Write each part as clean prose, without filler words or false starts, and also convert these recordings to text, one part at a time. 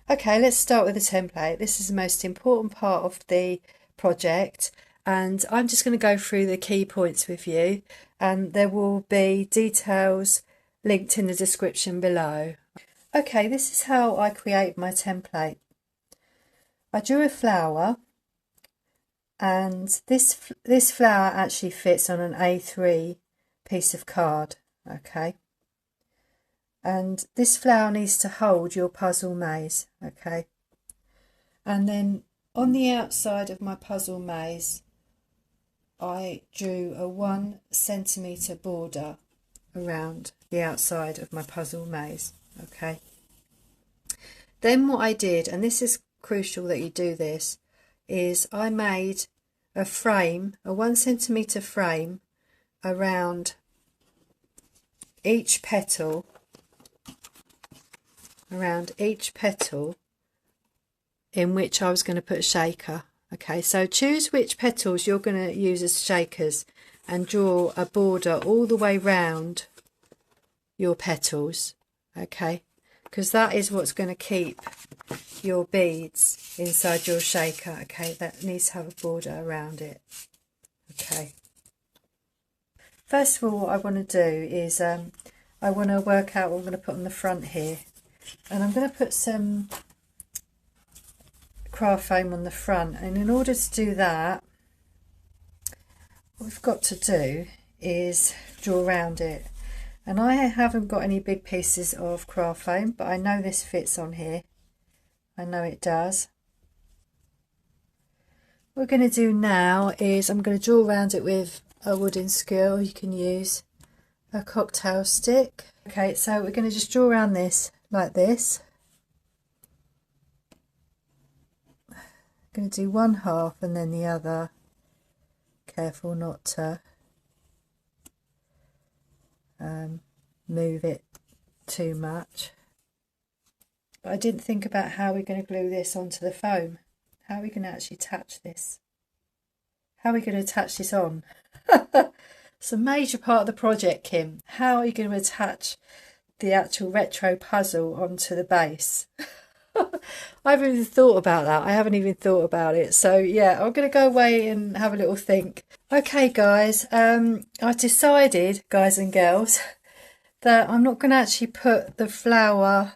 Okay, let's start with the template. This is the most important part of the project, and I'm just going to go through the key points with you, and there will be details linked in the description below. Okay, this is how I create my template. I drew a flower, and this flower actually fits on an A3 piece of card, okay? And this flower needs to hold your puzzle maze, okay? And then on the outside of my puzzle maze, I drew a 1 centimetre border around the outside of my puzzle maze, okay? Then what I did, and this is crucial that you do this, is I made a frame, a 1 centimetre frame around each petal, in which I was going to put a shaker. Okay, so choose which petals you're going to use as shakers and draw a border all the way round your petals, okay, because that is what's going to keep your beads inside your shaker. Okay, that needs to have a border around it. Okay, first of all, what I want to do is I want to work out what I'm going to put on the front here, and I'm going to put some craft foam on the front, and in order to do that, what we've got to do is draw around it. And I haven't got any big pieces of craft foam, but I know this fits on here. I know it does. What we're going to do now is I'm going to draw around it with a wooden skewer. You can use a cocktail stick. Okay, so we're going to just draw around this like this. I'm going to do one half and then the other. Careful not to move it too much. But I didn't think about how we're going to glue this onto the foam. How are we going to actually attach this? How are we going to attach this on? It's a major part of the project, Kim. How are you going to attach the actual retro puzzle onto the base? I haven't even thought about that. I haven't even thought about it. So yeah, I'm going to go away and have a little think. Okay, guys, I've decided, guys and girls, that I'm not going to actually put the flower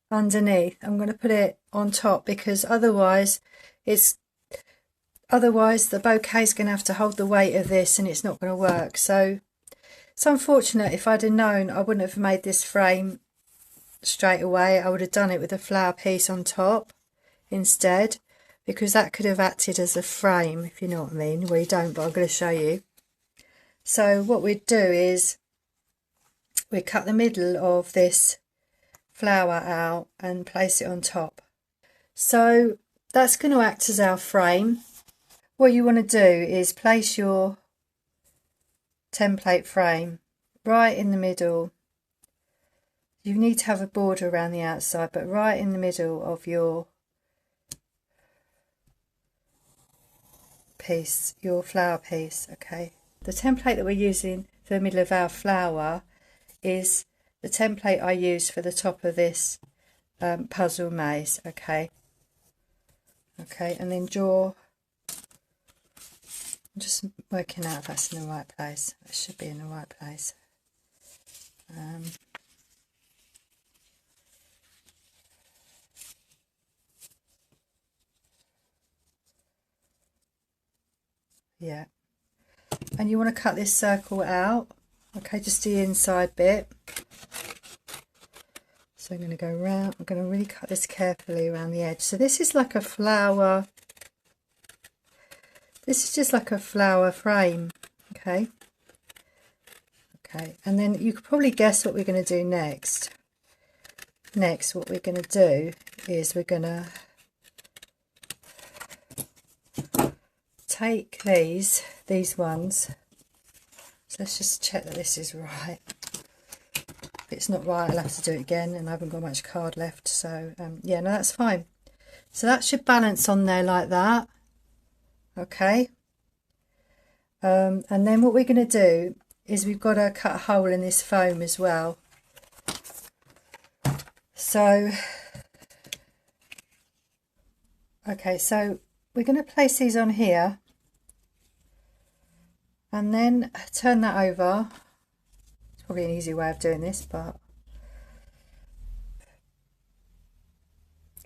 underneath. I'm going to put it on top, because otherwise the bouquet is going to have to hold the weight of this, and it's not going to work. So it's unfortunate. If I'd have known, I wouldn't have made this frame straight away. I would have done it with a flower piece on top instead, because that could have acted as a frame, if you know what I mean. Well, you don't, but I'm going to show you. So what we'd do is we cut the middle of this flower out and place it on top. So that's going to act as our frame. What you want to do is place your template frame right in the middle. You need to have a border around the outside, but right in the middle of your piece, your flower piece. Okay, the template that we're using for the middle of our flower is the template I use for the top of this puzzle maze. Okay, and then draw. I'm just working out if that's in the right place. It should be in the right place. Yeah, and you want to cut this circle out. Okay, just the inside bit. So I'm going to go around. I'm going to really cut this carefully around the edge. So this is like a flower. This is just like a flower frame. Okay, and then you could probably guess what we're going to do next. What we're going to do is we're going to take these ones. So let's just check that this is right. If it's not right, I'll have to do it again, and I haven't got much card left. So yeah, no, that's fine. So that should balance on there like that. Okay. And then what we're going to do is we've got to cut a hole in this foam as well. So Okay, so we're going to place these on here and then turn that over. It's probably an easy way of doing this, but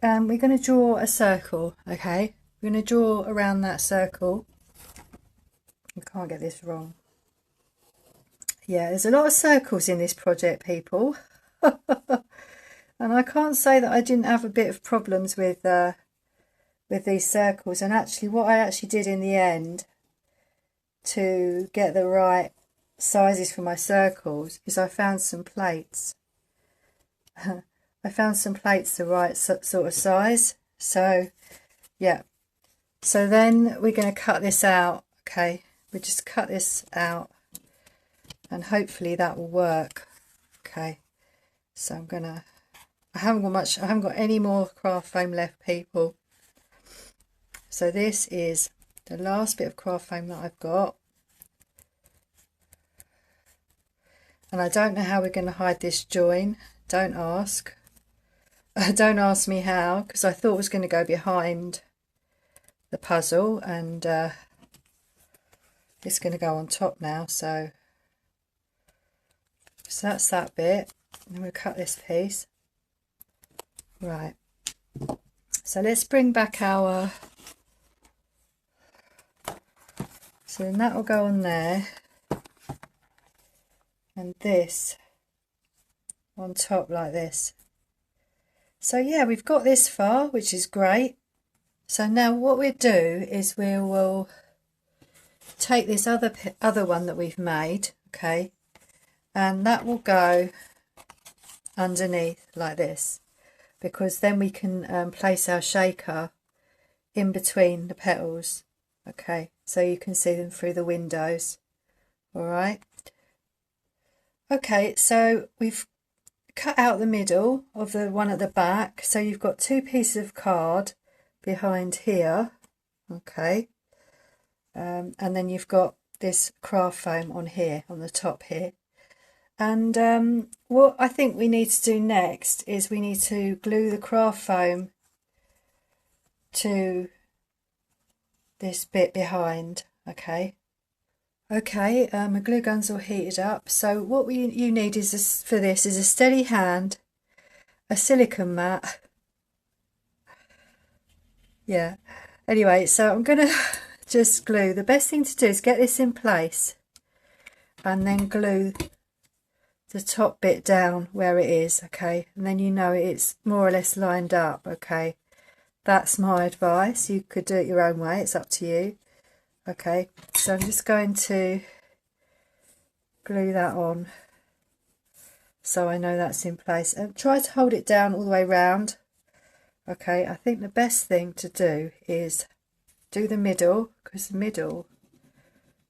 we're going to draw a circle. Okay, we're going to draw around that circle. I can't get this wrong. Yeah, there's a lot of circles in this project, people. And I can't say that I didn't have a bit of problems with these circles. And actually what I actually did in the end to get the right sizes for my circles is I found some plates. I found some plates the right sort of size. So yeah, so then we're going to cut this out. Okay, we just cut this out and hopefully that will work. Okay, so I'm gonna, I haven't got any more craft foam left, people. So this is the last bit of craft foam that I've got. And I don't know how we're going to hide this join. Don't ask. Don't ask me how, because I thought it was going to go behind the puzzle, and it's going to go on top now. So that's that bit. And we'll cut this piece. Right. So let's bring back our... So then that will go on there. And this on top like this. So yeah, we've got this far, which is great. So now what we'll do is we will take this other one that we've made, okay, and that will go underneath like this, because then we can place our shaker in between the petals, okay, so you can see them through the windows. All right. Okay, so we've cut out the middle of the one at the back, so you've got two pieces of card behind here, okay, and then you've got this craft foam on here, on the top here. And what I think we need to do next is we need to glue the craft foam to this bit behind, okay. Okay, my glue gun's all heated up. So what you need is for this is a steady hand, a silicone mat. Yeah. Anyway, so I'm going to just glue. The best thing to do is get this in place and then glue the top bit down where it is, okay? And then you know it's more or less lined up, okay? That's my advice. You could do it your own way. It's up to you. Okay, so I'm just going to glue that on so I know that's in place, and try to hold it down all the way round. Okay, I think the best thing to do is do the middle, because the middle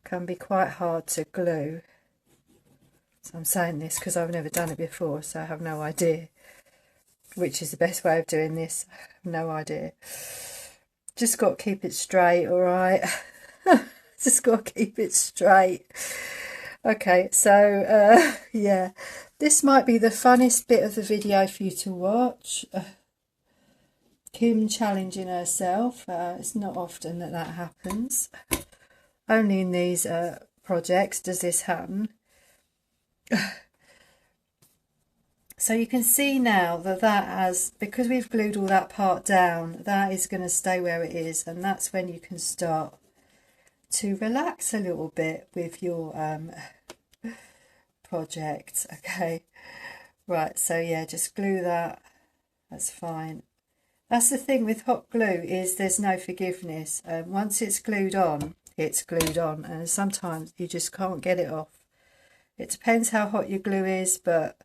can be quite hard to glue. So I'm saying this because I've never done it before, so I have no idea which is the best way of doing this. I have no idea. Just got to keep it straight, all right? Just got to keep it straight. Okay, so yeah, this might be the funnest bit of the video for you to watch. Kim challenging herself. It's not often that happens. Only in these projects does this happen. So you can see now that has, because we've glued all that part down, that is going to stay where it is, and that's when you can start to relax a little bit with your project. Okay, right, so yeah, just glue that. That's fine. That's the thing with hot glue, is there's no forgiveness. Once it's glued on, it's glued on, and sometimes you just can't get it off. It depends how hot your glue is, but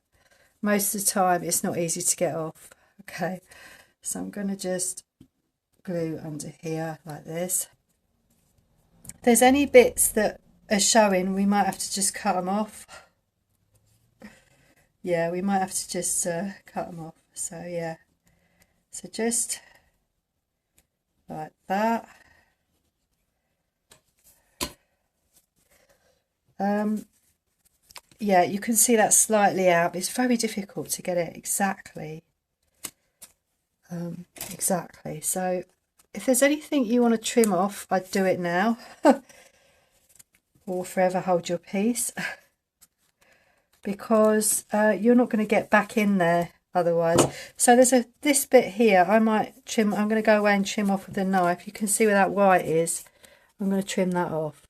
most of the time it's not easy to get off. Okay, so I'm going to just glue under here like this. If there's any bits that are showing, we might have to just cut them off. Yeah, we might have to just cut them off. So yeah, so just like that. Yeah, you can see that slightly out. It's very difficult to get it exactly. Exactly. So if there's anything you want to trim off, I'd do it now. Or forever hold your peace. Because you're not going to get back in there otherwise. So there's this bit here, I might trim. I'm going to go away and trim off with the knife. You can see where that white is. I'm going to trim that off.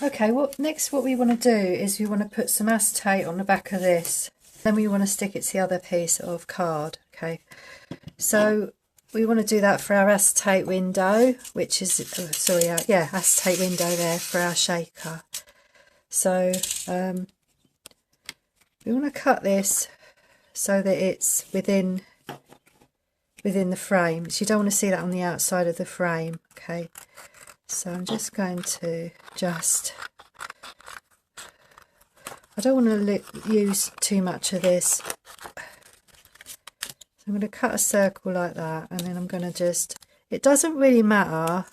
Okay, what we want to do is we want to put some acetate on the back of this. Then we want to stick it to the other piece of card. Okay, so we want to do that for our acetate window, which is, acetate window there for our shaker. So we want to cut this so that it's within the frame. So you don't want to see that on the outside of the frame. Okay, so I'm just going to I don't want to use too much of this. So I'm going to cut a circle like that, and then I'm going to it doesn't really matter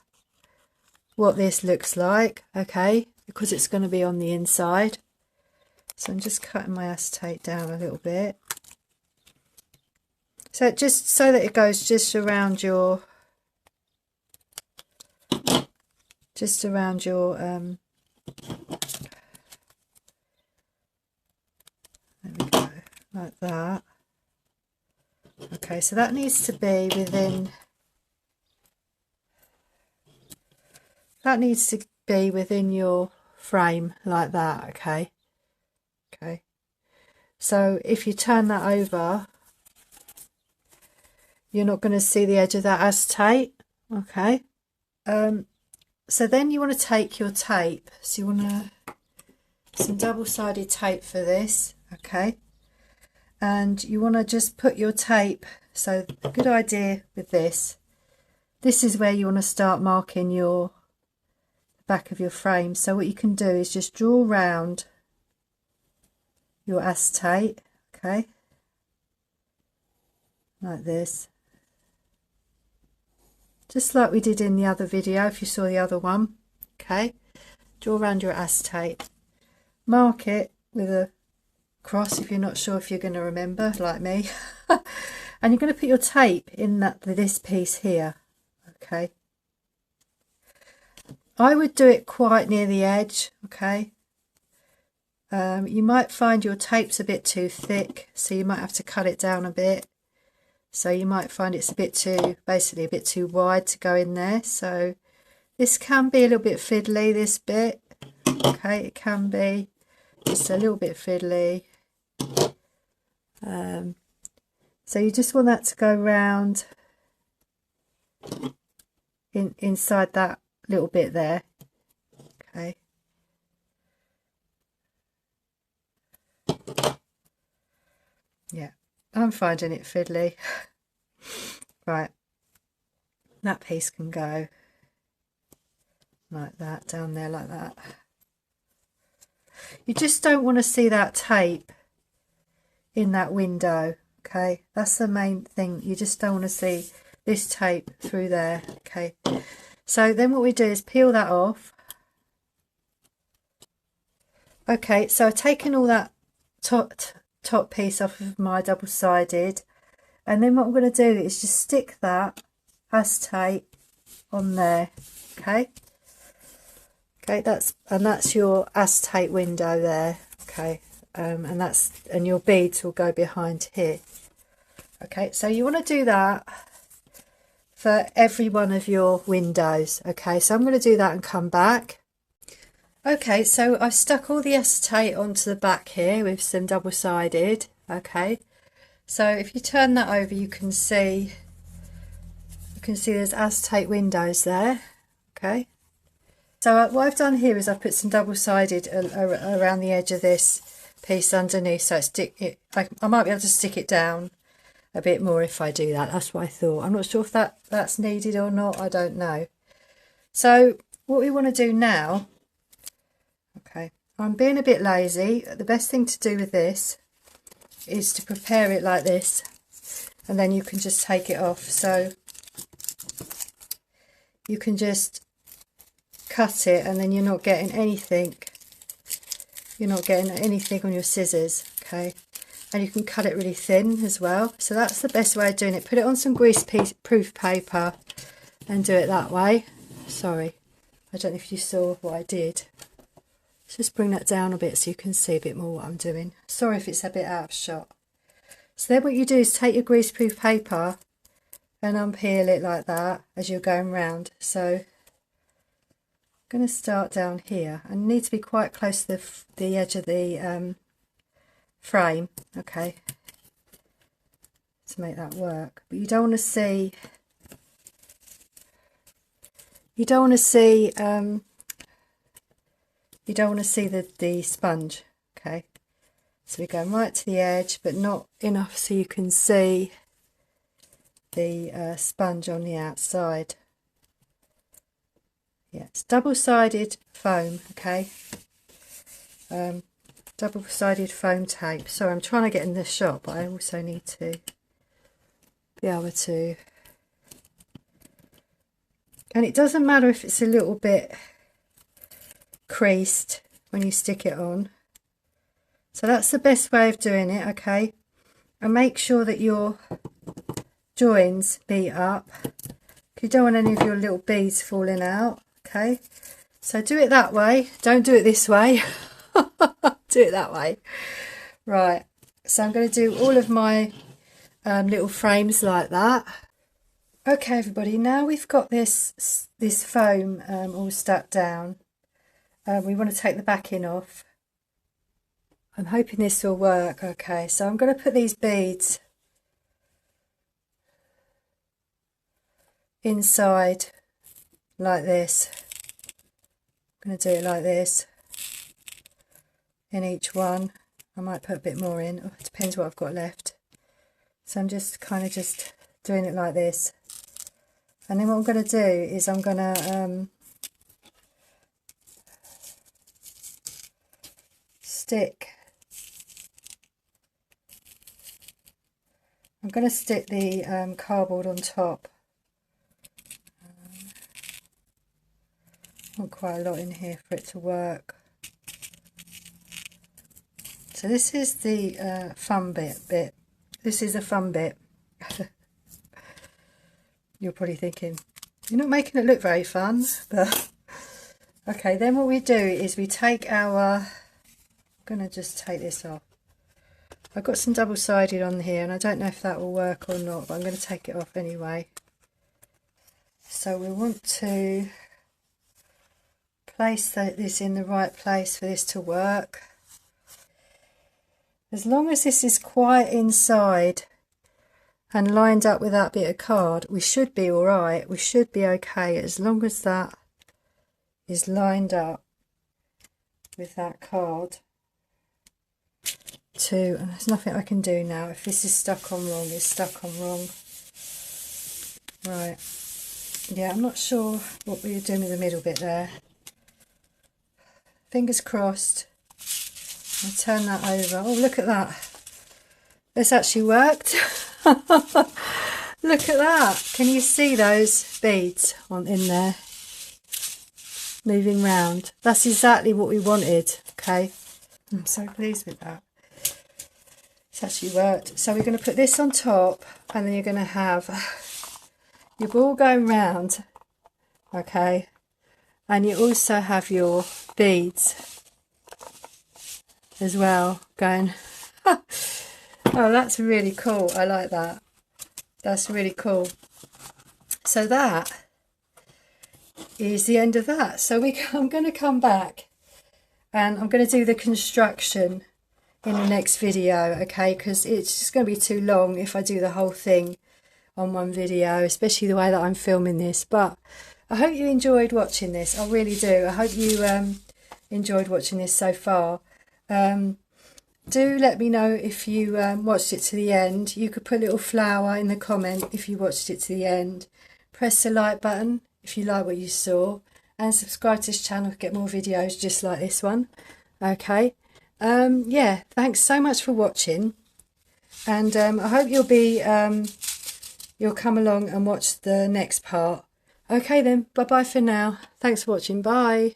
what this looks like, okay, because it's going to be on the inside. So I'm just cutting my acetate down a little bit. So just so that it goes just around your there we go, like that. Okay, so that needs to be within your frame like that. Okay, so if you turn that over, you're not going to see the edge of that acetate. Okay, so then you want to take your tape. So you want some double-sided tape for this. Okay, and you want to just put your tape. So a good idea with this is where you want to start marking the back of your frame. So what you can do is just draw round your acetate, okay, like this, just like we did in the other video if you saw the other one. Okay, draw around your acetate, mark it with a cross if you're not sure if you're going to remember, like me. And you're going to put your tape in this piece here. Okay, I would do it quite near the edge. Okay, you might find your tape's a bit too thick, so you might have to cut it down a bit. So you might find it's basically a bit too wide to go in there. So this can be a little bit fiddly, this bit. Okay, it can be just a little bit fiddly. So you just want that to go round inside that little bit there. Okay. Yeah, I'm finding it fiddly. Right, that piece can go like that, down there like that. You just don't want to see that tape in that window. Okay, that's the main thing. You just don't want to see this tape through there. Okay, so then what we do is peel that off. Okay, so I've taken all that top piece off of my double-sided, and then what I'm going to do is just stick that acetate on there. Okay, that's your acetate window there. Okay, and your beads will go behind here. Okay, so you want to do that for every one of your windows. Okay, so I'm going to do that and come back. Okay, so I've stuck all the acetate onto the back here with some double-sided. Okay, so if you turn that over, you can see there's acetate windows there. Okay, so what I've done here is I've put some double-sided around the edge of this piece underneath, so I might be able to stick it down a bit more if I do that. That's what I thought. I'm not sure if that's needed or not. I don't know. So what we want to do now, okay, I'm being a bit lazy. The best thing to do with this is to prepare it like this, and then you can just take it off. So you can just cut it, and then you're not getting anything on your scissors. Okay, and you can cut it really thin as well. So that's the best way of doing it. Put it on some grease-proof paper and do it that way. Sorry, I don't know if you saw what I did. Let's just bring that down a bit so you can see a bit more what I'm doing. Sorry if it's a bit out of shot. So then what you do is take your greaseproof paper and unpeel it like that as you're going round. So I'm going to start down here. I need to be quite close to the edge of the frame, okay, to make that work. But you don't want to see the sponge, okay. So we're going right to the edge, but not enough so you can see the sponge on the outside. Yeah, it's double-sided foam, okay. Double-sided foam tape. Sorry, I'm trying to get in the shot, but I also need to be able to. And it doesn't matter if it's a little bit creased when you stick it on. So that's the best way of doing it, okay. And make sure that your joins meet up. You don't want any of your little beads falling out, okay. So do it that way. Don't do it this way. Do it that way. Right. So I'm going to do all of my little frames like that. Okay, everybody. Now we've got this foam all stuck down. We want to take the backing off. I'm hoping this will work. Okay, so I'm going to put these beads inside like this. I'm going to do it like this in each one. I might put a bit more in. It depends what I've got left. So I'm just kind of just doing it like this. And then what I'm going to do is I'm going to stick the cardboard on top. Want quite a lot in here for it to work. So this is the fun bit. This is a fun bit. You're probably thinking, you're not making it look very fun. But okay, then what we do is we take our, I'm going to just take this off. I've got some double-sided on here and I don't know if that will work or not, but I'm going to take it off anyway. So we want to place this in the right place for this to work. As long as this is quite inside and lined up with that bit of card, we should be all right. We should be okay as long as that is lined up with that card. And there's nothing I can do now. If this is stuck on wrong, it's stuck on wrong. Right. Yeah, I'm not sure what we're doing with the middle bit there. Fingers crossed. I'll turn that over. Oh, look at that. This actually worked. Look at that. Can you see those beads in there? Moving round. That's exactly what we wanted. Okay. I'm so pleased with that. It's actually worked. So we're going to put this on top and then you're going to have your ball going round. Okay. And you also have your beads as well going. Oh, that's really cool. I like that. That's really cool. So that is the end of that. So I'm going to come back and I'm going to do the construction in the next video, okay, because it's just going to be too long if I do the whole thing on one video, especially the way that I'm filming this. But I hope you enjoyed watching this. I really do. I hope you enjoyed watching this so far. Do let me know if you watched it to the end. You could put a little flower in the comment if you watched it to the end. Press the like button if you like what you saw, and subscribe to this channel to get more videos just like this one. Okay. Yeah, thanks so much for watching, and I hope you'll come along and watch the next part. Okay then, bye bye for now. Thanks for watching. Bye.